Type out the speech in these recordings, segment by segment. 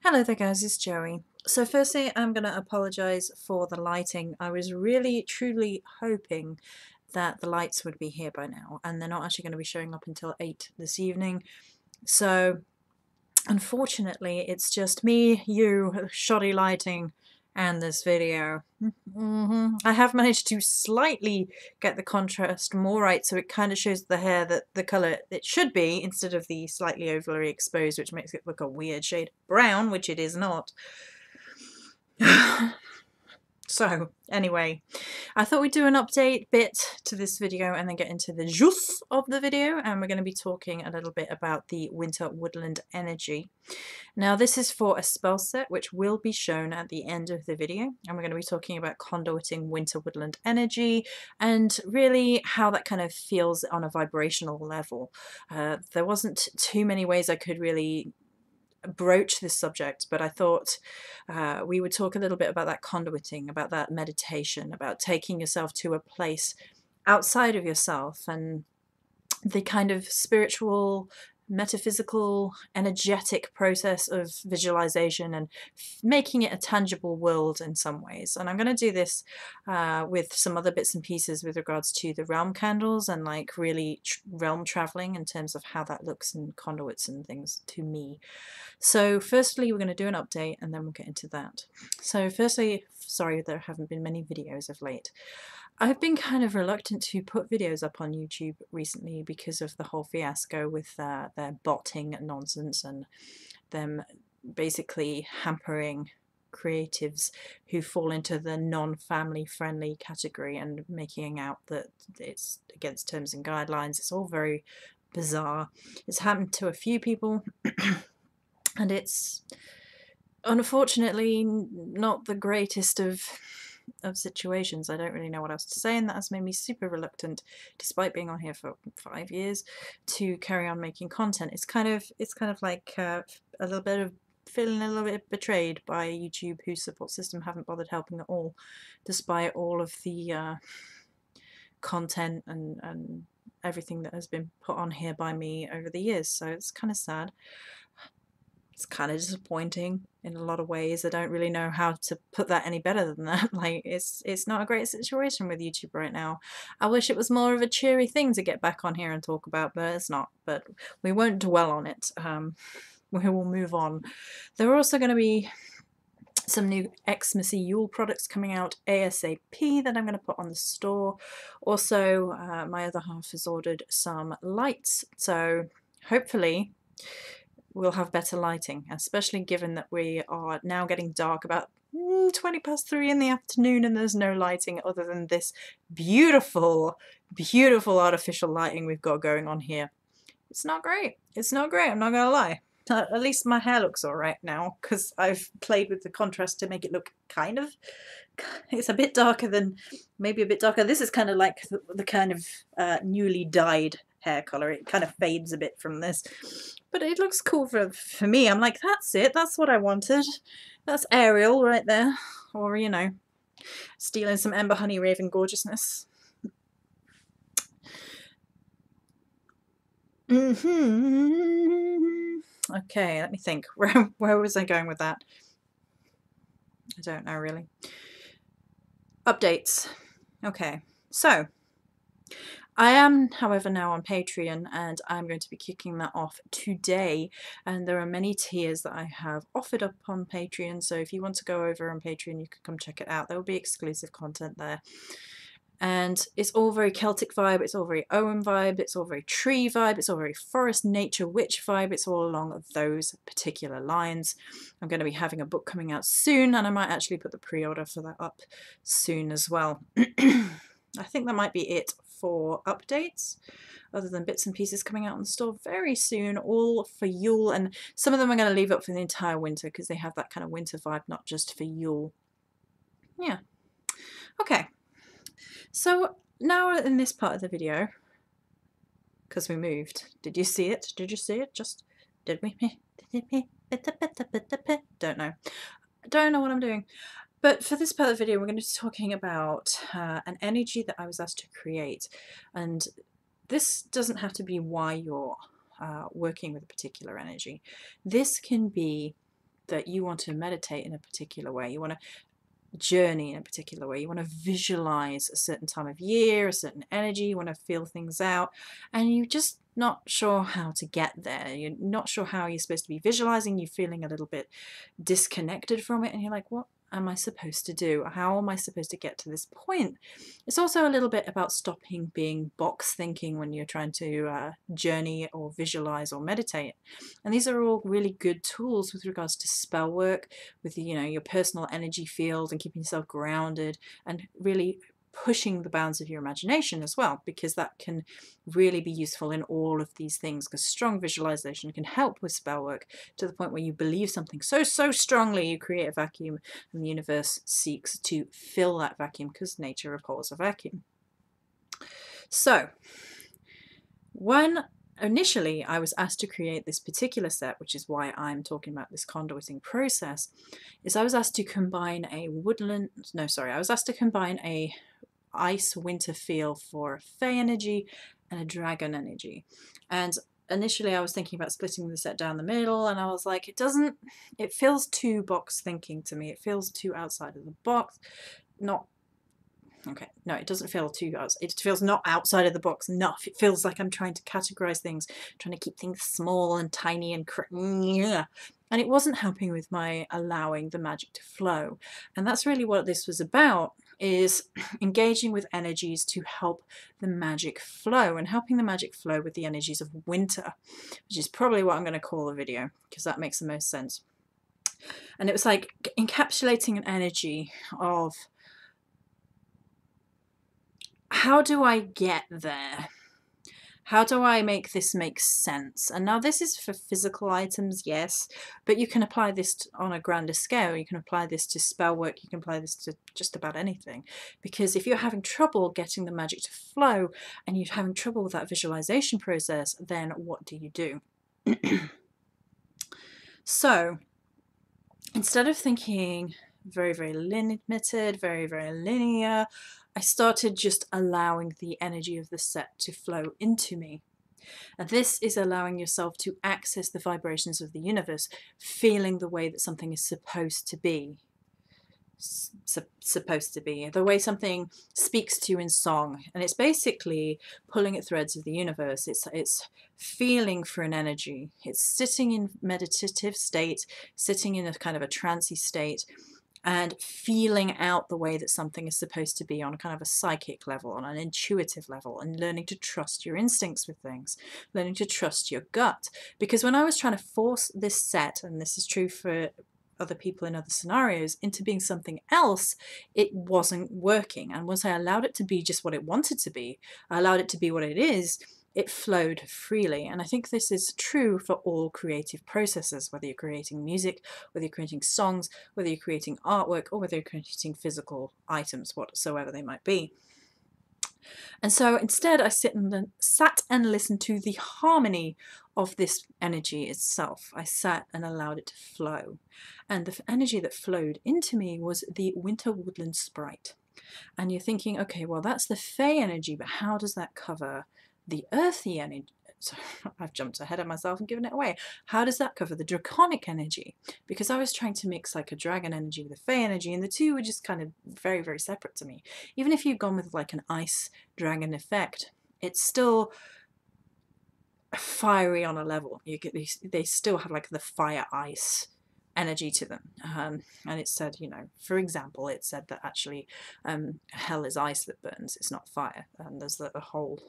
Hello there guys, it's Joey. So firstly, I'm going to apologise for the lighting. I was really truly hoping that the lights would be here by now, and they're not actually going to be showing up until 8 this evening. So unfortunately, it's just me, you, shoddy lighting, and this video. I have managed to slightly get the contrast more right, so it kind of shows the hair that the colour it should be, instead of the slightly overly exposed, which makes it look a weird shade of brown, which it is not. So anyway, I thought we'd do an update bit to this video and then get into the jus of the video, and we're going to be talking a little bit about the winter woodland energy. Now this is for a spell set which will be shown at the end of the video, and we're going to be talking about conduiting winter woodland energy and really how that kind of feels on a vibrational level. There wasn't too many ways I could really broach this subject, but I thought we would talk a little bit about that conduiting, about that meditation, about taking yourself to a place outside of yourself, and the kind of spiritual, metaphysical, energetic process of visualization and making it a tangible world in some ways. And I'm going to do this with some other bits and pieces with regards to the realm candles and like really realm traveling in terms of how that looks in conduits and things to me. So firstly, we're going to do an update and then we'll get into that. So firstly, sorry there haven't been many videos of late. I've been kind of reluctant to put videos up on YouTube recently because of the whole fiasco with their botting nonsense and them basically hampering creatives who fall into the non-family friendly category and making out that it's against terms and guidelines. It's all very bizarre. It's happened to a few people and it's unfortunately not the greatest of situations. I don't really know what else to say, and that has made me super reluctant, despite being on here for 5 years, to carry on making content. It's kind of like a little bit of feeling a little bit betrayed by YouTube, whose support system haven't bothered helping at all, despite all of the content and everything that has been put on here by me over the years. So it's kind of sad. It's kind of disappointing in a lot of ways. I don't really know how to put that any better than that. Like, it's not a great situation with YouTube right now. I wish it was more of a cheery thing to get back on here and talk about, but it's not. But we won't dwell on it. We will move on. There are also going to be some new Xmas Yule products coming out ASAP that I'm going to put on the store. Also, my other half has ordered some lights, so hopefully we'll have better lighting, especially given that we are now getting dark about 20 past 3 in the afternoon and there's no lighting other than this beautiful, beautiful artificial lighting we've got going on here. It's not great. It's not great, I'm not gonna lie. At least my hair looks alright now, because I've played with the contrast to make it look kind of... It's a bit darker than... maybe a bit darker. This is kind of like the kind of newly dyed hair colour. It kind of fades a bit from this. But it looks cool for me. I'm like, that's it. That's what I wanted. That's Ariel right there. Or, you know, stealing some Ember Honey Raven gorgeousness. Okay, let me think. Where was I going with that? I don't know, really. Updates. Okay, so I am, however, now on Patreon, and I'm going to be kicking that off today, and there are many tiers that I have offered up on Patreon, so if you want to go over on Patreon you can come check it out. There will be exclusive content there. And it's all very Celtic vibe, it's all very Owen vibe, it's all very tree vibe, it's all very forest nature witch vibe, it's all along those particular lines. I'm going to be having a book coming out soon, and I might actually put the pre-order for that up soon as well. I think that might be it for updates, other than bits and pieces coming out in the store very soon, all for Yule, and some of them I'm going to leave up for the entire winter because they have that kind of winter vibe, not just for Yule. Yeah. Okay. So now in this part of the video, because we moved, did you see it? Did you see it? Just, did we? Don't know. I don't know what I'm doing. But for this part of the video, we're going to be talking about an energy that I was asked to create. And this doesn't have to be why you're working with a particular energy. This can be that you want to meditate in a particular way. You want to journey in a particular way. You want to visualize a certain time of year, a certain energy. You want to feel things out, and you're just not sure how to get there. You're not sure how you're supposed to be visualizing. You're feeling a little bit disconnected from it, and you're like, what am I supposed to do? How am I supposed to get to this point? It's also a little bit about stopping being box thinking when you're trying to journey or visualize or meditate. And these are all really good tools with regards to spell work, with your personal energy field and keeping yourself grounded, and really pushing the bounds of your imagination as well, because that can really be useful in all of these things, because strong visualization can help with spell work to the point where you believe something so strongly you create a vacuum, and the universe seeks to fill that vacuum, because nature abhors a vacuum. So when initially I was asked to create this particular set, which is why I'm talking about this conduiting process, is I was asked to combine a ice winter feel for Fey energy and a dragon energy. And initially I was thinking about splitting the set down the middle, and I was like, it feels too box thinking to me. It feels too outside of the box. It doesn't feel too outside. It feels not outside of the box enough. It feels like I'm trying to categorize things, trying to keep things small and tiny and it wasn't helping with my allowing the magic to flow. And that's really what this was about, is engaging with energies to help the magic flow, and helping the magic flow with the energies of winter, which is probably what I'm going to call the video, because that makes the most sense. And it was like encapsulating an energy of, how do I get there? How do I make this make sense? And now this is for physical items, yes, but you can apply this on a grander scale. You can apply this to spell work. You can apply this to just about anything. Because if you're having trouble getting the magic to flow, and you're having trouble with that visualization process, then what do you do? So instead of thinking very limited, very linear, I started just allowing the energy of the set to flow into me. And this is allowing yourself to access the vibrations of the universe, feeling the way that something is supposed to be. The way something speaks to you in song. And it's basically pulling at threads of the universe. It's feeling for an energy. It's sitting in meditative state, sitting in a kind of a trancey state, and feeling out the way that something is supposed to be on a kind of a psychic level, on an intuitive level, and learning to trust your instincts with things, learning to trust your gut. Because when I was trying to force this set, and this is true for other people in other scenarios, into being something else, it wasn't working. And once I allowed it to be just what it wanted to be, I allowed it to be what it is, it flowed freely. And I think this is true for all creative processes, whether you're creating music, whether you're creating songs, whether you're creating artwork, or whether you're creating physical items, whatsoever they might be. And so instead I sat and listened to the harmony of this energy itself. I sat and allowed it to flow. And the energy that flowed into me was the winter woodland sprite. And you're thinking, okay, well, that's the Fey energy, but how does that cover the earthy energy? So I've jumped ahead of myself and given it away. How does that cover the draconic energy? Because I was trying to mix like a dragon energy with a Fey energy, and the two were just kind of very separate to me. Even if you've gone with like an ice dragon effect, it's still fiery on a level. They still have like the fire ice energy to them. And it said, for example, it said that actually hell is ice that burns, it's not fire. And there's a whole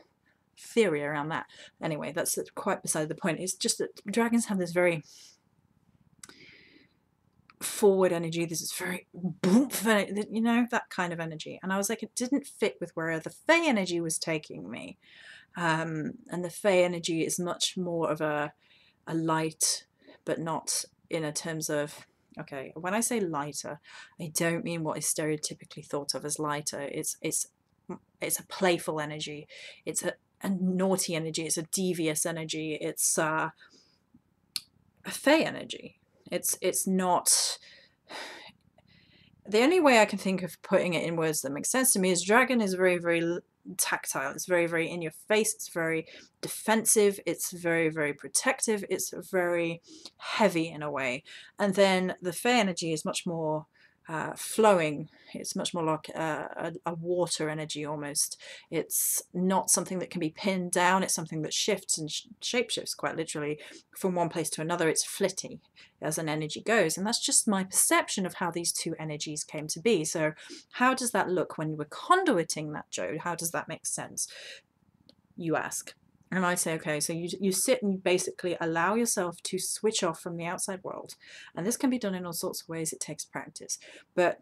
theory around that. Anyway, that's quite beside the point. It's just that dragons have this very forward energy, this is very boom, that kind of energy. And I was like, it didn't fit with where the Fey energy was taking me. And the Fey energy is much more of a light, but not in a terms of, okay, when I say lighter, I don't mean what is stereotypically thought of as lighter. It's a playful energy. It's a naughty energy. It's a devious energy. It's a Fey energy. It's not. The only way I can think of putting it in words that make sense to me is dragon is very tactile. It's very, very in your face. It's very defensive. It's very, very protective. It's very heavy in a way. And then the Fey energy is much more flowing. It's much more like a water energy almost. It's not something that can be pinned down. It's something that shifts and shapeshifts quite literally from one place to another. It's flitty as an energy goes, and that's just my perception of how these two energies came to be. So how does that look when we're conduiting that, Joe? How does that make sense, you ask? And I say, okay, so you sit and you basically allow yourself to switch off from the outside world. And this can be done in all sorts of ways. It takes practice. But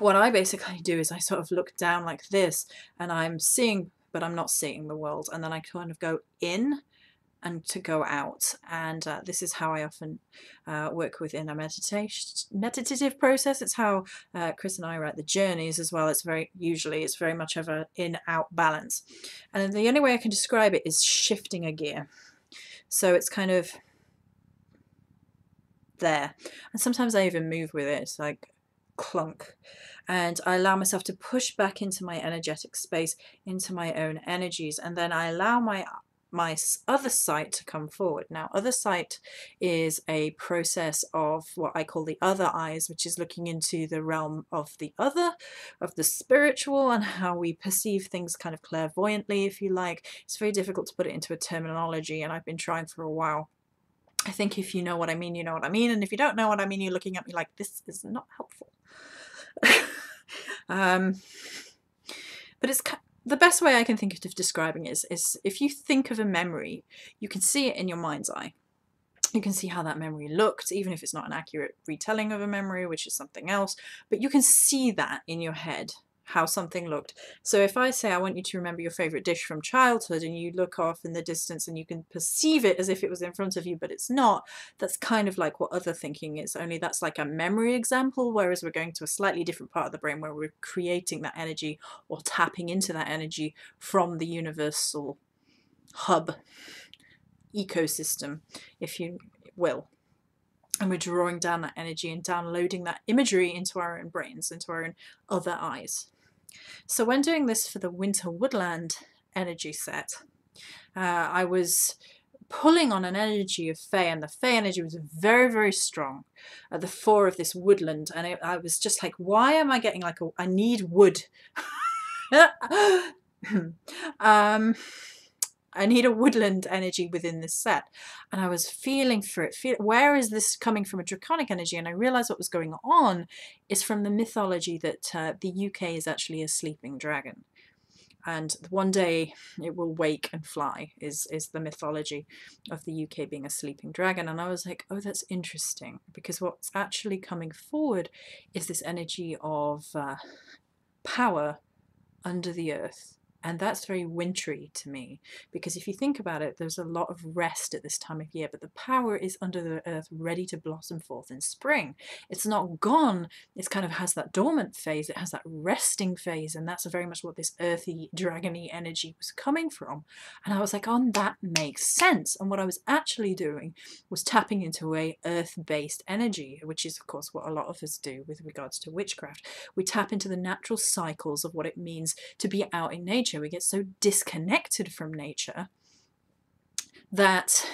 what I basically do is I sort of look down like this, and I'm seeing, but I'm not seeing the world. And then I kind of go in and to go out. And this is how I often work within a meditative process. It's how Chris and I write the journeys as well. It's very much of an in-out balance. And the only way I can describe it is shifting a gear. So it's kind of there. And sometimes I even move with it. It's like clunk. And I allow myself to push back into my energetic space, into my own energies. And then I allow my other sight to come forward. Now, other sight is a process of what I call the other eyes, which is looking into the realm of the other, of the spiritual, and how we perceive things kind of clairvoyantly, if you like. It's very difficult to put it into a terminology, and I've been trying for a while. I think if you know what I mean, you know what I mean, and if you don't know what I mean, you're looking at me like, this is not helpful. But it's the best way I can think of describing it is if you think of a memory, you can see it in your mind's eye. You can see how that memory looked, even if it's not an accurate retelling of a memory, which is something else, but you can see that in your head, how something looked. So if I say I want you to remember your favorite dish from childhood, and you look off in the distance and you can perceive it as if it was in front of you, but it's not, that's kind of like what other thinking is, only that's like a memory example, whereas we're going to a slightly different part of the brain where we're creating that energy or tapping into that energy from the universal hub ecosystem, if you will. And we're drawing down that energy and downloading that imagery into our own brains, into our own other eyes. So when doing this for the Winter Woodland energy set, I was pulling on an energy of Fey, and the Fey energy was very, very strong at the fore of this woodland. And I was just like, why am I getting like I need wood. I need a woodland energy within this set. And I was feeling for it. Where is this coming from a draconic energy? And I realized what was going on is from the mythology that the UK is actually a sleeping dragon. And one day it will wake and fly is the mythology of the UK being a sleeping dragon. And I was like, oh, that's interesting. Because what's actually coming forward is this energy of power under the earth. And that's very wintry to me, because if you think about it, there's a lot of rest at this time of year, but the power is under the earth ready to blossom forth in spring. It's not gone. It kind of has that dormant phase. It has that resting phase. And that's very much what this earthy, dragony energy was coming from. And I was like, oh, that makes sense. And what I was actually doing was tapping into a earth-based energy, which is, of course, what a lot of us do with regards to witchcraft. We tap into the natural cycles of what it means to be out in nature. We get so disconnected from nature that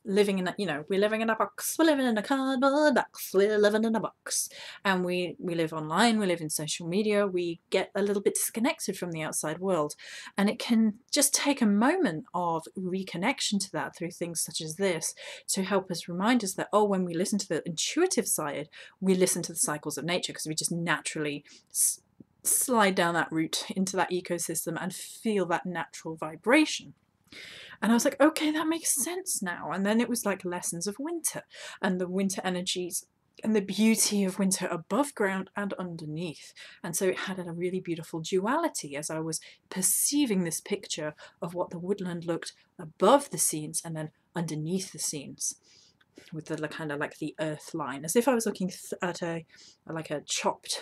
living in a, we're living in a box, we're living in a cardboard box, we're living in a box, and we live online, we live in social media, we get a little bit disconnected from the outside world. And it can just take a moment of reconnection to that through things such as this to help us remind us that, oh, when we listen to the intuitive side, we listen to the cycles of nature, because we just naturally slide down that route into that ecosystem and feel that natural vibration. And I was like, okay, that makes sense now. And then it was like lessons of winter and the winter energies and the beauty of winter above ground and underneath. And so it had a really beautiful duality as I was perceiving this picture of what the woodland looked above the scenes and then underneath the scenes, with the kind of like the earth line, as if I was looking at a chopped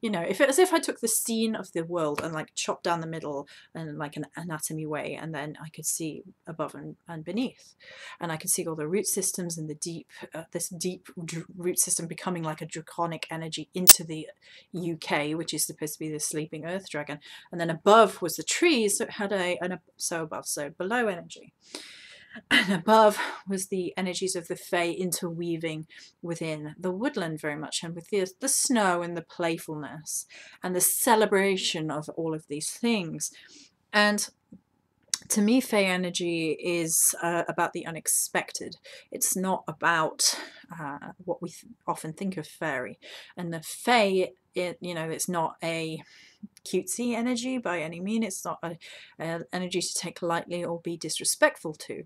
You know, if it was, if I took the scene of the world and like chopped down the middle in like an anatomy way, and then I could see above and beneath, and I could see all the root systems and the deep, this deep root system becoming like a draconic energy into the UK, which is supposed to be the sleeping earth dragon, and then above was the trees, so it had a so above so below energy. And above was the energies of the Fae interweaving within the woodland very much, and with the snow and the playfulness and the celebration of all of these things. And to me, Fae energy is about the unexpected. It's not about what we often think of fairy. And the Fae, you know, it's not a cutesy energy by any means. It's not an energy to take lightly or be disrespectful to.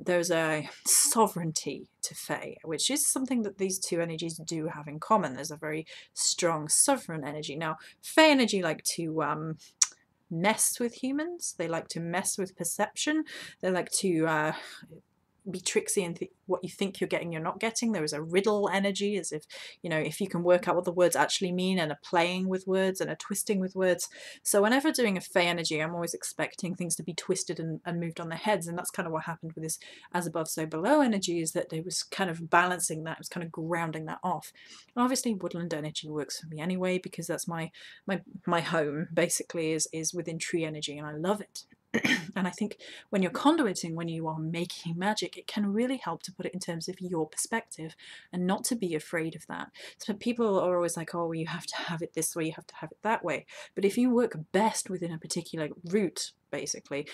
There's a sovereignty to Fae, which is something that these two energies do have in common. There's a very strong sovereign energy. Now, Fae energy like to mess with humans. They like to mess with perception. They like to be tricksy and what you think you're getting, you're not getting. There is a riddle energy, as if, you know, if you can work out what the words actually mean, and are playing with words and are twisting with words. So whenever doing a Fae energy, I'm always expecting things to be twisted and moved on their heads, and that's kind of what happened with this as above so below energy, is that it was kind of balancing that, it was kind of grounding that off. And obviously woodland energy works for me anyway, because that's my home basically is within tree energy, and I love it. And I think when you're conduiting, when you are making magic, it can really help to put it in terms of your perspective and not to be afraid of that. So people are always like, oh, well, you have to have it this way, you have to have it that way. But if you work best within a particular route, basically,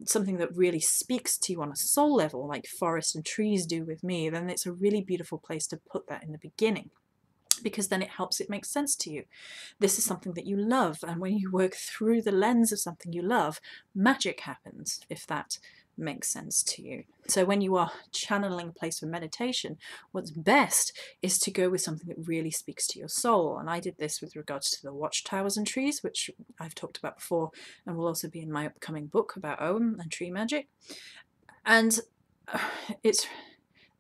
something that really speaks to you on a soul level, like forest and trees do with me, then it's a really beautiful place to put that in the beginning, because then it helps it make sense to you. This is something that you love, and when you work through the lens of something you love, magic happens, if that makes sense to you. So when you are channeling a place for meditation, what's best is to go with something that really speaks to your soul. And I did this with regards to the watchtowers and trees, which I've talked about before, and will also be in my upcoming book about Ogham and tree magic. And it's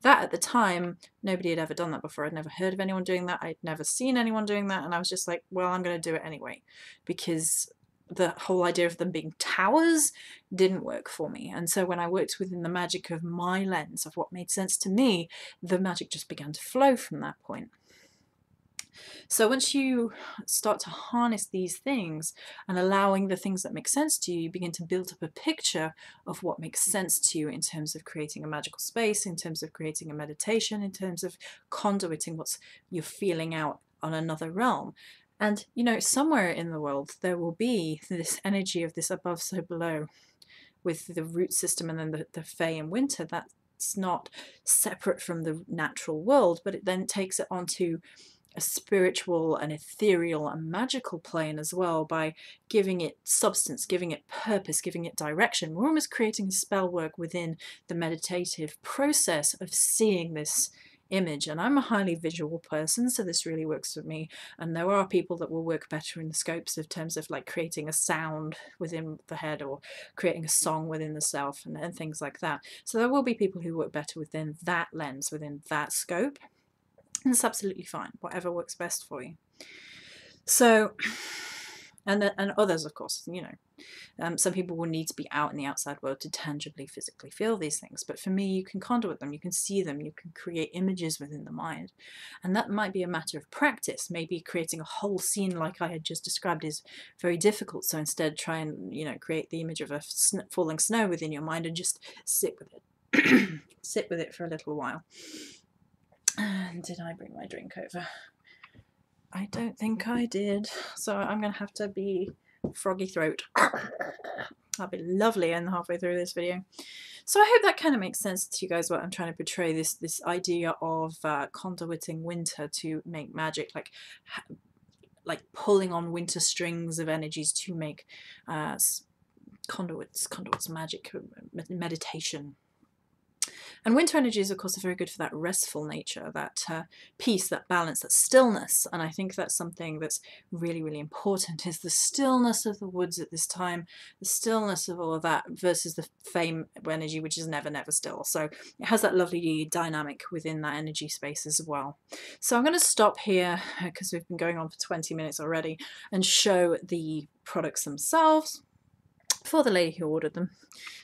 that at the time, nobody had ever done that before. I'd never heard of anyone doing that. I'd never seen anyone doing that. And I was just like, well, I'm going to do it anyway, because the whole idea of them being towers didn't work for me. And so when I worked within the magic of my lens, of what made sense to me, the magic just began to flow from that point. So once you start to harness these things and allowing the things that make sense to you, you begin to build up a picture of what makes sense to you in terms of creating a magical space, in terms of creating a meditation, in terms of conduiting what you're feeling out on another realm. And, you know, somewhere in the world there will be this energy of this above so below, with the root system and then the Fae in winter. That's not separate from the natural world, but it then takes it onto a spiritual and ethereal and magical plane as well, by giving it substance, giving it purpose, giving it direction. We're almost creating a spell work within the meditative process of seeing this image. And I'm a highly visual person, so this really works for me. And there are people that will work better in the scopes of terms of like creating a sound within the head, or creating a song within the self, and things like that. So there will be people who work better within that lens, within that scope. And it's absolutely fine, whatever works best for you. So, and others, of course, you know, some people will need to be out in the outside world to tangibly, physically feel these things. But for me, you can conduit them, you can see them, you can create images within the mind. And that might be a matter of practice. Maybe creating a whole scene like I had just described is very difficult. So instead, try and, you know, create the image of a falling snow within your mind and just sit with it. Sit with it for a little while. And did I bring my drink over? I don't think I did. So I'm going to have to be froggy throat. That'll be lovely and halfway through this video. So I hope that kind of makes sense to you guys, what I'm trying to portray, this idea of conduiting winter to make magic, like pulling on winter strings of energies to make conduits magic, meditation. And winter energies, of course, are very good for that restful nature, that peace, that balance, that stillness. And I think that's something that's really, really important, is the stillness of the woods at this time, the stillness of all of that versus the flame energy, which is never, never still. So it has that lovely dynamic within that energy space as well. So I'm going to stop here because we've been going on for 20 minutes already and show the products themselves for the lady who ordered them.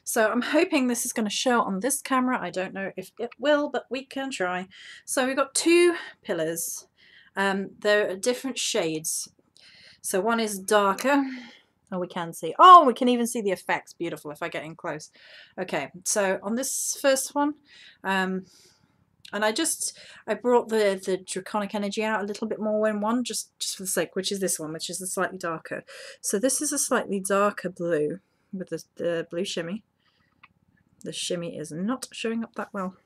So I'm hoping this is going to show on this camera. I don't know if it will, but we can try. So we've got two pillars. They're different shades. So one is darker. Oh, we can see. Oh, we can even see the effects. Beautiful if I get in close. Okay, so on this first one, and I brought the draconic energy out a little bit more in one, just for the sake, which is this one, which is the slightly darker. So this is a slightly darker blue with the blue shimmy. The shimmy is not showing up that well.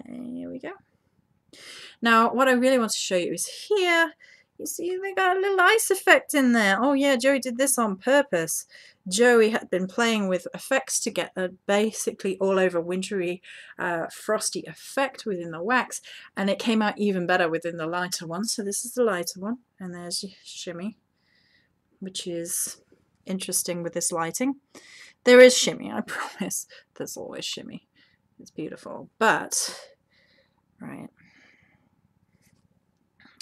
Here we go. Now, what I really want to show you is here. You see they got a little ice effect in there. Oh yeah, Joey did this on purpose. Joey had been playing with effects to get a basically all over wintry, frosty effect within the wax, and it came out even better within the lighter one. So this is the lighter one, and there's your shimmy, which is interesting with this lighting. There is shimmy, I promise. There's always shimmy. It's beautiful, but right.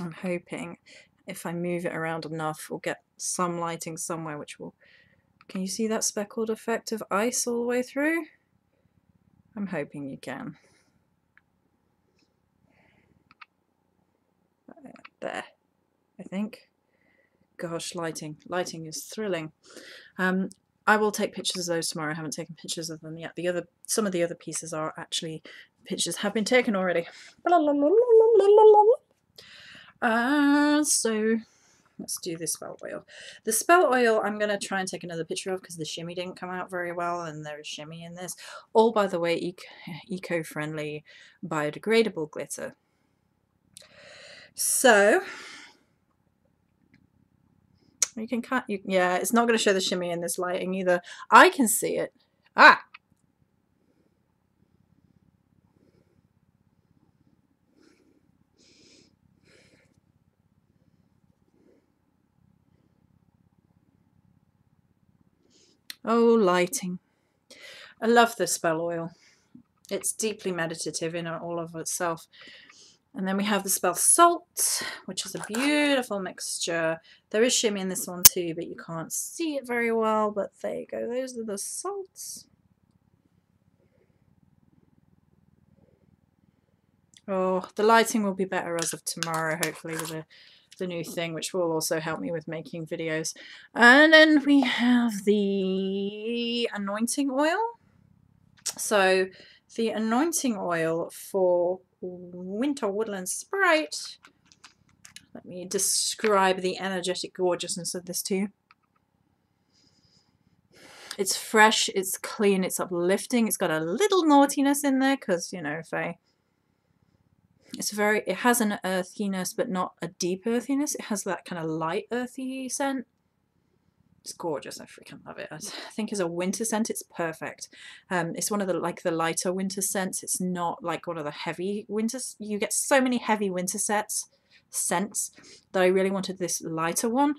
I'm hoping if I move it around enough, we'll get some lighting somewhere, which will... Can you see that speckled effect of ice all the way through? I'm hoping you can. There, I think. Gosh, lighting. Lighting is thrilling. I will take pictures of those tomorrow. I haven't taken pictures of them yet. Some of the other pieces are actually... Pictures have been taken already. So let's do the spell oil. The spell oil I'm going to try and take another picture of because the shimmy didn't come out very well, and there is shimmy in this. All, by the way, eco-friendly, biodegradable glitter. So you can cut. Yeah, it's not going to show the shimmy in this lighting either. I can see it. Ah! Oh, lighting. I love the spell oil. It's deeply meditative in all of itself. And then we have the spell salt, which is a beautiful mixture. There is shimmy in this one too, but you can't see it very well. But there you go. Those are the salts. Oh, the lighting will be better as of tomorrow, hopefully, with the new thing, which will also help me with making videos. And then we have the anointing oil. So the anointing oil for Winter Woodland Sprite. Let me describe the energetic gorgeousness of this to you. It's fresh, it's clean, it's uplifting. It's got a little naughtiness in there because, you know, it has an earthiness, but not a deep earthiness. It has that kind of light earthy scent. It's gorgeous. I freaking love it. I think as a winter scent, it's perfect. It's one of the the lighter winter scents. It's not like one of the heavy winters. You get so many heavy winter scents that I really wanted this lighter one.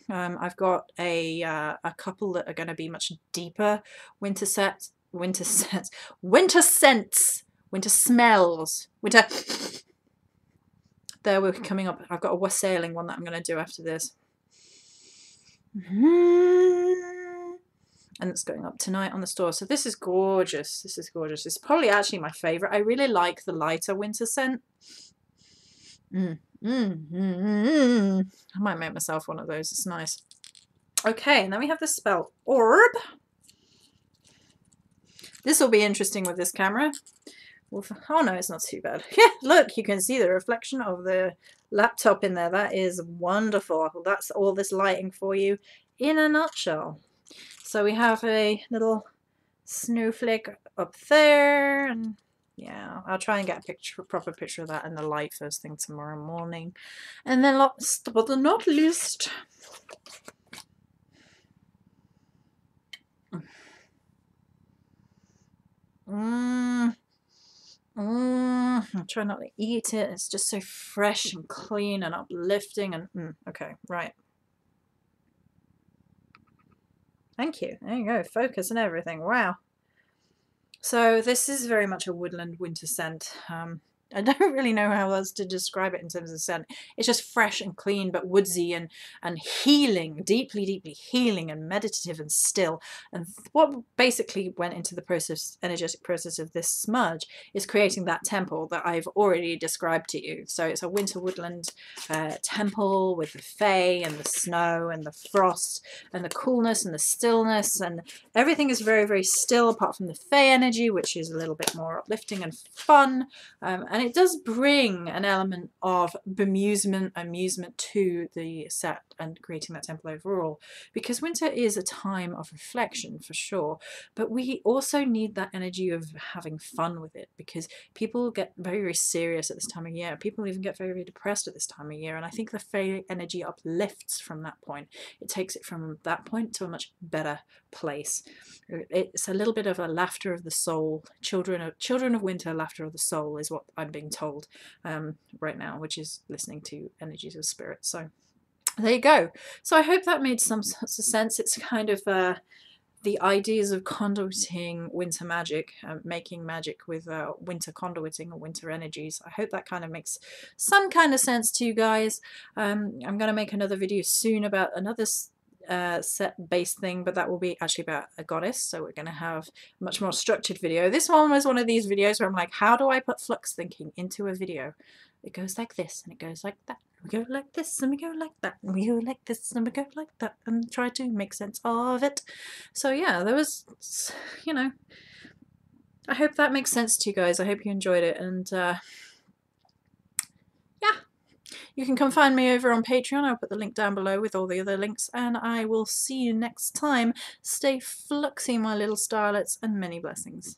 I've got a couple that are going to be much deeper winter smells, winter. There we're coming up. I've got a wassailing one that I'm going to do after this. And it's going up tonight on the store. So this is gorgeous. This is gorgeous. It's probably actually my favorite. I really like the lighter winter scent. I might make myself one of those. It's nice. Okay, and then we have the spell orb. This will be interesting with this camera. Oh no, it's not too bad. Yeah, look, you can see the reflection of the laptop in there. That is wonderful. That's all this lighting for you in a nutshell. So we have a little snowflake up there, and yeah, I'll try and get a proper picture of that in the light first thing tomorrow morning. And then last but not least, I'll try not to eat it. It's just so fresh and clean and uplifting and okay, right. Thank you. There you go. Focus and everything. Wow. So this is very much a woodland winter scent. I don't really know how else to describe it in terms of scent. It's just fresh and clean, but woodsy and healing, deeply, deeply healing and meditative and still. And what basically went into the process, energetic process of this smudge is creating that temple that I've already described to you. So it's a winter woodland temple with the fae and the snow and the frost and the coolness and the stillness, and everything is very, very still apart from the fae energy, which is a little bit more uplifting and fun. And it does bring an element of amusement to the set and creating that temple overall, because winter is a time of reflection for sure, but we also need that energy of having fun with it, because people get very, very serious at this time of year. People even get very, very depressed at this time of year, and I think the fae energy uplifts from that point. It takes it from that point to a much better place. It's a little bit of a laughter of the soul. Children of winter, laughter of the soul is what I'm being told right now, which is listening to energies of spirit. So there you go. So I hope that made some sorts of sense. It's kind of the ideas of conduiting winter magic, making magic with winter conduiting or winter energies. I hope that kind of makes some kind of sense to you guys. I'm going to make another video soon about another set-based thing, but that will be actually about a goddess, so we're going to have a much more structured video. This one was one of these videos where I'm like, how do I put flux thinking into a video? It goes like this, and it goes like that. We go like this, and we go like that, and we go like this, and we go like that, and try to make sense of it. So yeah, there was, you know, I hope that makes sense to you guys. I hope you enjoyed it, and you can come find me over on Patreon. I'll put the link down below with all the other links, and I will see you next time. Stay fluxy, my little starlets, and many blessings.